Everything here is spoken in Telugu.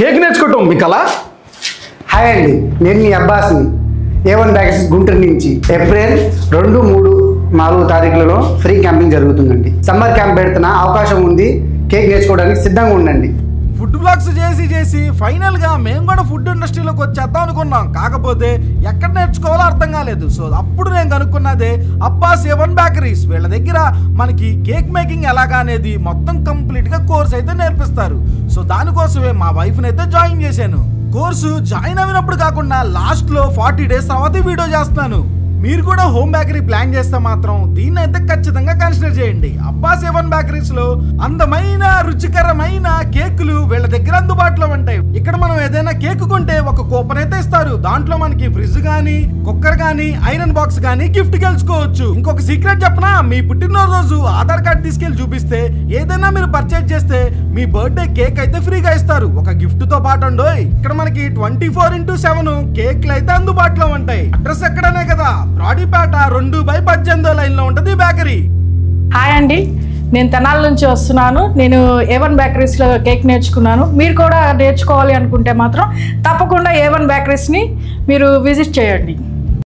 కేక్ నేర్చుకోవటం మీ కళ? హాయ్ అండి, నేను మీ అబ్బాస్ని. A1 బేకరీస్ గుంటూరు నుంచి ఏప్రిల్ 2, 3, 4 తారీఖులలో ఫ్రీ క్యాంపింగ్ జరుగుతుందండి. సమ్మర్ క్యాంప్ పెడుతున్న అవకాశం ఉంది. కేక్ నేర్చుకోవడానికి సిద్ధంగా ఉండండి. ఫుడ్ బ్లాగ్స్ చేసి ఫైనల్గా మేము కూడా ఫుడ్ ఇండస్ట్రీలోకి వచ్చేద్దాం అనుకున్నాం. కాకపోతే ఎక్కడ నేర్చుకోవాలో అర్థం కాలేదు. సో అప్పుడు నేను కనుక్కున్నదే అబ్బాస్ A1 బేకరీస్. వీళ్ళ దగ్గర మనకి కేక్ మేకింగ్ ఎలాగా అనేది మొత్తం కంప్లీట్గా కోర్స్ అయితే నేర్పిస్తారు. సో దానికోసమే మా వైఫ్ని అయితే జాయిన్ చేశాను. కోర్సు జాయిన్ అయినప్పుడు కాకుండా లాస్ట్లో 40 డేస్ తర్వాత వీడియో చేస్తున్నాను. మీరు కూడా హోమ్ బేకరీ ప్లాన్ చేస్తే మాత్రం దీన్ని అయితే ఖచ్చితంగా కన్సిడర్ చేయండి. అబ్బాస్ A1 బేకరీస్ లో అందమైన రుచికరమైన కేకులు వీళ్ళ దగ్గర అందుబాటులో ఉంటాయి. ఇక్కడ మనం ఏదైనా కేక్ కొంటే ఒక కూపన్ అయితే ఇస్తారు. దాంట్లో మనకి ఫ్రిడ్జ్ గానీ, కుక్కర్ గానీ, ఐరన్ బాక్స్ గానీ గిఫ్ట్ గెలుచుకోవచ్చు. ఇంకొక సీక్రెట్ చెప్పనా, మీ పుట్టినరోజు ఆధార్ కార్డ్ తీసుకెళ్లి చూపిస్తే ఏదైనా మీరు పర్చేజ్ చేస్తే మీ బర్త్డే కేక్ అయితే ఫ్రీగా ఇస్తారు, ఒక గిఫ్ట్ తో పాటు. ఇక్కడ మనకి 24x7 కేక్లు అయితే అందుబాటులో ఉంటాయి. అడ్రస్ ఎక్కడనే కదా, రాడిపేట 2/18 లైన్లో ఉంటుంది బేకరీ. హాయ్ అండి, నేను తెనాలి నుంచి వస్తున్నాను. నేను A1 బేకరీస్లో కేక్ నేర్చుకున్నాను. మీరు కూడా నేర్చుకోవాలి అనుకుంటే మాత్రం తప్పకుండా A1 బేకరీస్ని మీరు విజిట్ చేయండి.